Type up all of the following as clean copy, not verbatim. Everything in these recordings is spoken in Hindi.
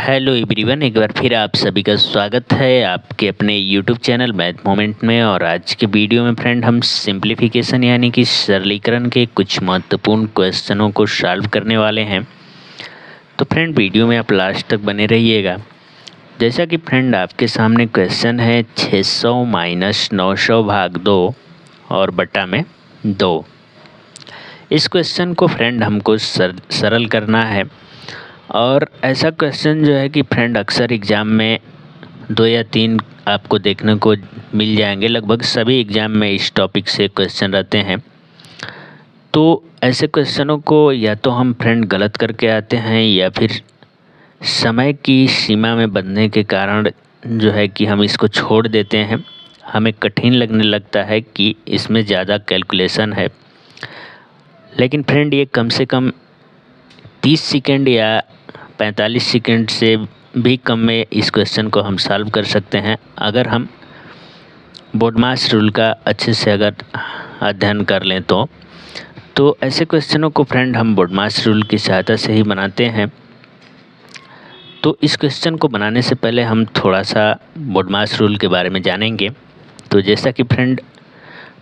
हेलो एवरीवन, एक बार फिर आप सभी का स्वागत है आपके अपने यूट्यूब चैनल मैथ मोमेंट में। और आज के वीडियो में फ्रेंड हम सिंप्लीफिकेशन यानी कि सरलीकरण के कुछ महत्वपूर्ण क्वेश्चनों को सॉल्व करने वाले हैं। तो फ्रेंड वीडियो में आप लास्ट तक बने रहिएगा। जैसा कि फ्रेंड आपके सामने क्वेश्चन है 600 माइनस 900 भाग 2 और बटा में 2। इस क्वेश्चन को फ्रेंड हमको सरल करना है। और ऐसा क्वेश्चन जो है कि फ्रेंड अक्सर एग्ज़ाम में 2 या 3 आपको देखने को मिल जाएंगे। लगभग सभी एग्ज़ाम में इस टॉपिक से क्वेश्चन रहते हैं। तो ऐसे क्वेश्चनों को या तो हम फ्रेंड गलत करके आते हैं या फिर समय की सीमा में बंधने के कारण जो है कि हम इसको छोड़ देते हैं। हमें कठिन लगने लगता है कि इसमें ज़्यादा कैलकुलेशन है। लेकिन फ्रेंड ये कम से कम 30 सेकंड या 45 सेकंड से भी कम में इस क्वेश्चन को हम सॉल्व कर सकते हैं, अगर हम बोडमास रूल का अच्छे से अगर अध्ययन कर लें तो ऐसे क्वेश्चनों को फ्रेंड हम बोडमास रूल की सहायता से ही बनाते हैं। तो इस क्वेश्चन को बनाने से पहले हम थोड़ा सा बोडमास रूल के बारे में जानेंगे। तो जैसा कि फ्रेंड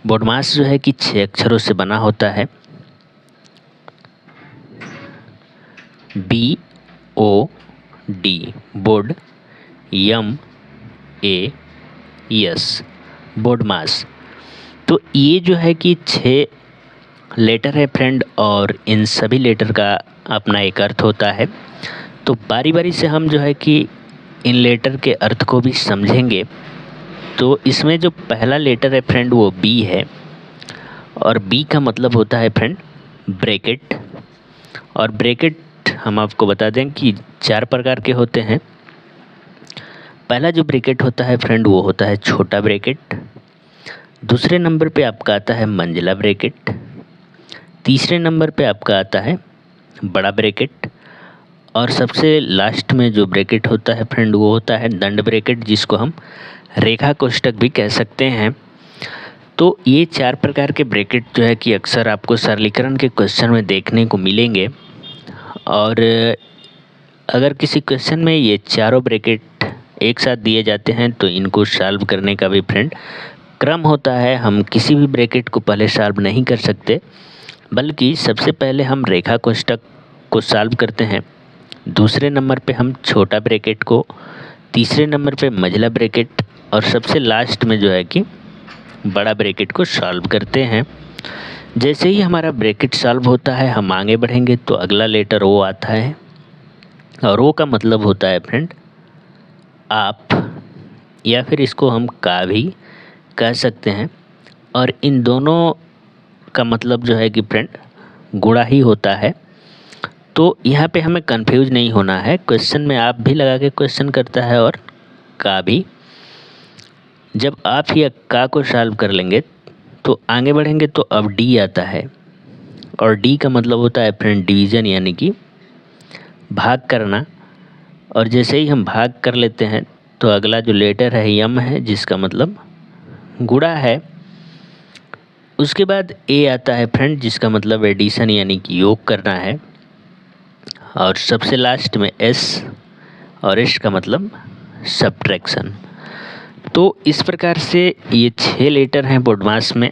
बोडमास जो है कि 6 अक्षरों से बना होता है। BOD BOD, MAS BODMAS. तो ये जो है कि 6 लेटर है फ्रेंड, और इन सभी लेटर का अपना एक अर्थ होता है। तो बारी बारी से हम जो है कि इन लेटर के अर्थ को भी समझेंगे। तो इसमें जो पहला लेटर है फ्रेंड वो B है, और B का मतलब होता है फ्रेंड ब्रैकेट। और ब्रैकेट हम आपको बता दें कि 4 प्रकार के होते हैं। पहला जो ब्रैकेट होता है फ्रेंड वो होता है छोटा ब्रैकेट। दूसरे नंबर पे आपका आता है मंझला ब्रैकेट। तीसरे नंबर पे आपका आता है बड़ा ब्रैकेट। और सबसे लास्ट में जो ब्रैकेट होता है फ्रेंड वो होता है दंड ब्रैकेट, जिसको हम रेखा कोष्ठक भी कह सकते हैं। तो ये 4 प्रकार के ब्रैकेट जो है कि अक्सर आपको सरलीकरण के क्वेश्चन में देखने को मिलेंगे। और अगर किसी क्वेश्चन में ये चारों ब्रैकेट एक साथ दिए जाते हैं तो इनको सॉल्व करने का भी फ्रेंड क्रम होता है। हम किसी भी ब्रैकेट को पहले सॉल्व नहीं कर सकते, बल्कि सबसे पहले हम रेखा कोष्ठक को सॉल्व करते हैं। दूसरे नंबर पे हम छोटा ब्रैकेट को, तीसरे नंबर पे मंझला ब्रैकेट, और सबसे लास्ट में जो है कि बड़ा ब्रैकेट को सॉल्व करते हैं। जैसे ही हमारा ब्रैकेट सॉल्व होता है हम आगे बढ़ेंगे तो अगला लेटर ओ आता है, और ओ का मतलब होता है फ्रेंड आप, या फिर इसको हम का भी कह सकते हैं। और इन दोनों का मतलब जो है कि फ्रेंड गुणा ही होता है। तो यहाँ पे हमें कंफ्यूज नहीं होना है। क्वेश्चन में आप भी लगा के क्वेश्चन करता है और का भी। जब आप या का को सॉल्व कर लेंगे तो आगे बढ़ेंगे तो अब डी आता है, और डी का मतलब होता है फ्रेंड डिवीज़न यानी कि भाग करना। और जैसे ही हम भाग कर लेते हैं तो अगला जो लेटर है यम है, जिसका मतलब गुणा है। उसके बाद ए आता है फ्रेंड, जिसका मतलब एडिशन यानी कि योग करना है। और सबसे लास्ट में एस, और एस का मतलब सब्ट्रैक्शन। तो इस प्रकार से ये 6 लेटर हैं बोडमास में,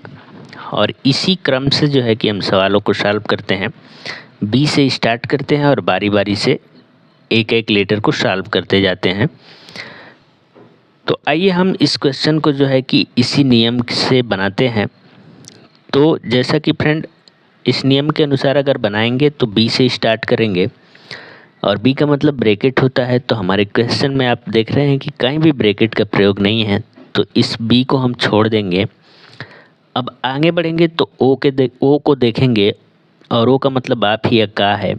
और इसी क्रम से जो है कि हम सवालों को सॉल्व करते हैं। बी से स्टार्ट करते हैं और बारी बारी से एक एक लेटर को सॉल्व करते जाते हैं। तो आइए हम इस क्वेश्चन को जो है कि इसी नियम से बनाते हैं। तो जैसा कि फ्रेंड इस नियम के अनुसार अगर बनाएंगे तो बी से स्टार्ट करेंगे, और बी का मतलब ब्रैकेट होता है। तो हमारे क्वेश्चन में आप देख रहे हैं कि कहीं भी ब्रैकेट का प्रयोग नहीं है, तो इस बी को हम छोड़ देंगे। अब आगे बढ़ेंगे तो ओ को देखेंगे, और ओ का मतलब आप ही या का है।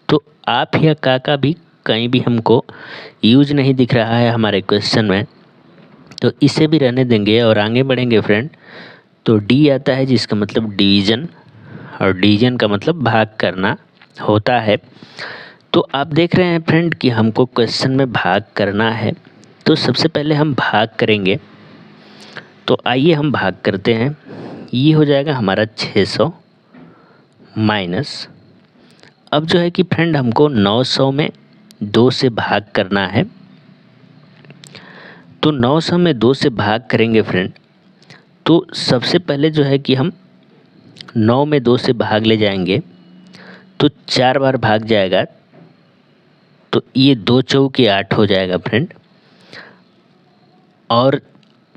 तो आप या का भी कहीं भी हमको यूज नहीं दिख रहा है हमारे क्वेश्चन में, तो इसे भी रहने देंगे और आगे बढ़ेंगे फ्रेंड। तो डी आता है, जिसका मतलब डिवीज़न, और डिवीज़न का मतलब भाग करना होता है। तो आप देख रहे हैं फ्रेंड कि हमको क्वेश्चन में भाग करना है, तो सबसे पहले हम भाग करेंगे। तो आइए हम भाग करते हैं। ये हो जाएगा हमारा 600 माइनस, अब जो है कि फ्रेंड हमको 900 में 2 से भाग करना है। तो 900 में 2 से भाग करेंगे फ्रेंड, तो सबसे पहले जो है कि हम 9 में 2 से भाग ले जाएंगे तो 4 बार भाग जाएगा, तो ये 2 चौके 8 हो जाएगा फ्रेंड। और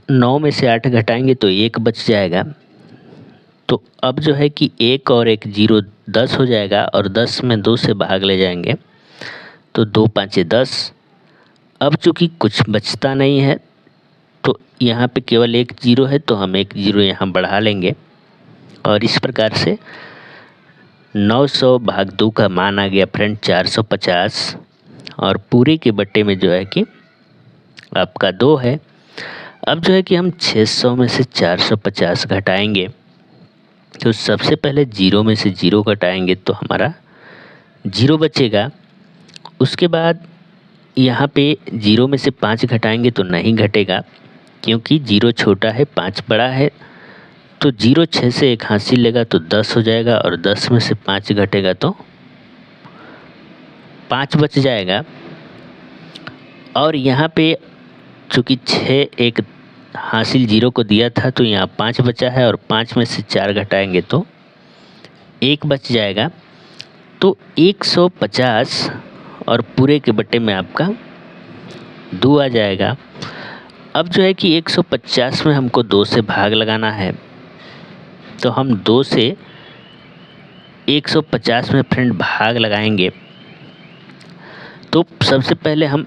9 में से 8 घटाएंगे तो 1 बच जाएगा। तो अब जो है कि 1 और 1 0 10 हो जाएगा, और 10 में 2 से भाग ले जाएंगे तो 2 5 10। अब चूँकि कुछ बचता नहीं है तो यहाँ पे केवल 1 0 है, तो हम 1 0 यहाँ बढ़ा लेंगे, और इस प्रकार से 900 भाग 2 का मान आ गया फ्रेंड 450, और पूरे के बट्टे में जो है कि आपका 2 है। अब जो है कि हम 600 में से 450 घटाएंगे, तो सबसे पहले 0 में से 0 घटाएंगे तो हमारा 0 बचेगा। उसके बाद यहाँ पे 0 में से 5 घटाएंगे तो नहीं घटेगा, क्योंकि 0 छोटा है 5 बड़ा है। तो 0 6 से 1 हासिल लेगा तो 10 हो जाएगा, और 10 में से 5 घटेगा तो 5 बच जाएगा। और यहाँ पे चूँकि 6 1 हासिल 0 को दिया था तो यहाँ 5 बचा है, और 5 में से 4 घटाएंगे तो 1 बच जाएगा। तो 150 और पूरे के बट्टे में आपका 2 आ जाएगा। अब जो है कि 150 में हमको 2 से भाग लगाना है, तो हम 2 से 150 में फ्रेंड भाग लगाएंगे। तो सबसे पहले हम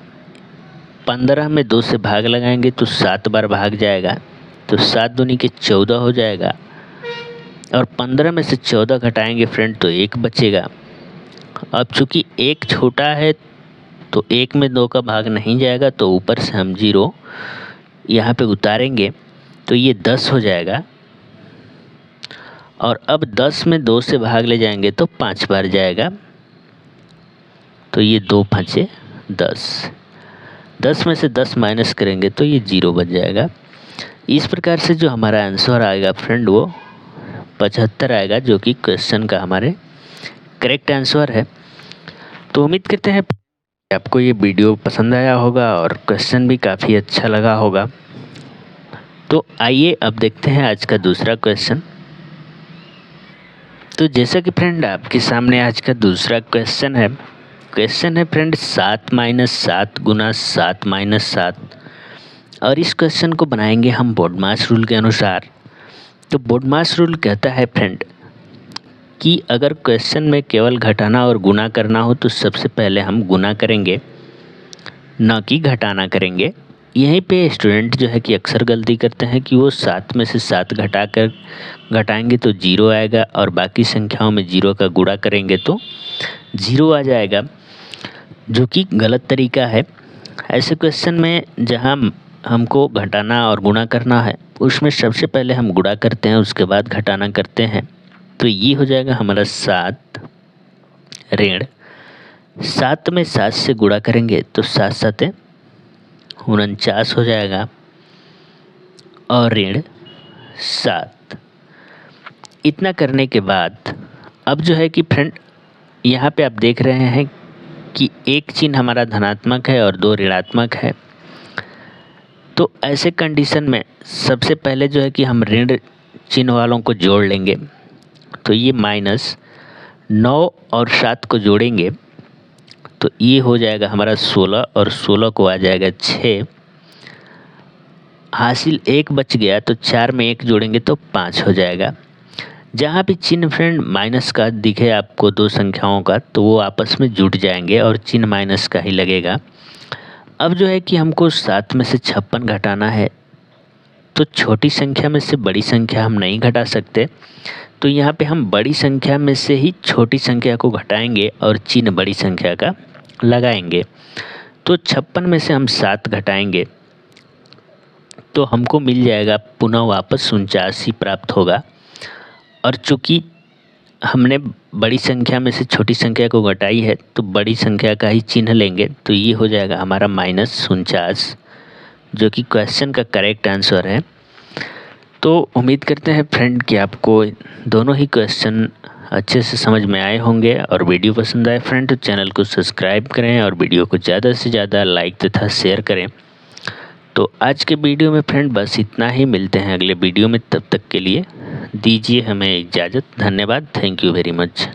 15 में 2 से भाग लगाएंगे तो 7 बार भाग जाएगा, तो 7 दूनी के 14 हो जाएगा, और 15 में से 14 घटाएंगे फ्रेंड तो 1 बचेगा। अब चूँकि 1 छोटा है तो 1 में 2 का भाग नहीं जाएगा, तो ऊपर से हम 0 यहाँ पे उतारेंगे तो ये 10 हो जाएगा। और अब 10 में 2 से भाग ले जाएंगे तो 5 बार जाएगा, तो ये 2 5 10। 10 में से 10 माइनस करेंगे तो ये 0 बच जाएगा। इस प्रकार से जो हमारा आंसर आएगा फ्रेंड वो 75 आएगा, जो कि क्वेश्चन का हमारे करेक्ट आंसर है। तो उम्मीद करते हैं आपको ये वीडियो पसंद आया होगा और क्वेश्चन भी काफ़ी अच्छा लगा होगा। तो आइए अब देखते हैं आज का दूसरा क्वेश्चन। तो जैसा कि फ्रेंड आपके सामने आज का दूसरा क्वेश्चन है फ्रेंड 7 - 7 गुना 7 - 7, और इस क्वेश्चन को बनाएंगे हम बोडमास रूल के अनुसार। तो बोडमास रूल कहता है फ्रेंड कि अगर क्वेश्चन में केवल घटाना और गुना करना हो तो सबसे पहले हम गुना करेंगे, न कि घटाना करेंगे। यहीं पे स्टूडेंट जो है कि अक्सर गलती करते हैं कि वो 7 में से 7 घटाएंगे तो 0 आएगा, और बाकी संख्याओं में 0 का गुणा करेंगे तो 0 आ जाएगा, जो कि गलत तरीका है। ऐसे क्वेश्चन में जहां हमको घटाना और गुणा करना है उसमें सबसे पहले हम गुणा करते हैं, उसके बाद घटाना करते हैं। तो ये हो जाएगा हमारा 7 ऋण 7 में 7 से गुणा करेंगे तो 7 7 49 हो जाएगा, और ऋण 7। इतना करने के बाद अब जो है कि फ्रेंड यहाँ पे आप देख रहे हैं कि एक चिन्ह हमारा धनात्मक है और 2 ऋणात्मक है। तो ऐसे कंडीशन में सबसे पहले जो है कि हम ऋण चिन्ह वालों को जोड़ लेंगे। तो ये -9 और 7 को जोड़ेंगे तो ये हो जाएगा हमारा 16, और 16 को आ जाएगा 6। हासिल 1 बच गया, तो 4 में 1 जोड़ेंगे तो 5 हो जाएगा। जहाँ भी चिन्ह फ्रेंड माइनस का दिखे आपको 2 संख्याओं का, तो वो आपस में जुड़ जाएंगे और चिन्ह माइनस का ही लगेगा। अब जो है कि हमको 7 में से 56 घटाना है, तो छोटी संख्या में से बड़ी संख्या हम नहीं घटा सकते, तो यहाँ पे हम बड़ी संख्या में से ही छोटी संख्या को घटाएंगे और चिन्ह बड़ी संख्या का लगाएंगे। तो 56 में से हम 7 घटाएंगे तो हमको मिल जाएगा पुनः वापस 89 प्राप्त होगा। और चूँकि हमने बड़ी संख्या में से छोटी संख्या को घटाई है तो बड़ी संख्या का ही चिन्ह लेंगे, तो ये हो जाएगा हमारा -49, जो कि क्वेश्चन का करेक्ट आंसर है। तो उम्मीद करते हैं फ्रेंड कि आपको दोनों ही क्वेश्चन अच्छे से समझ में आए होंगे। और वीडियो पसंद आए फ्रेंड तो चैनल को सब्सक्राइब करें और वीडियो को ज़्यादा से ज़्यादा लाइक तथा शेयर करें। तो आज के वीडियो में फ्रेंड बस इतना ही, मिलते हैं अगले वीडियो में, तब तक के लिए दीजिए हमें इजाज़त। धन्यवाद, थैंक यू वेरी मच।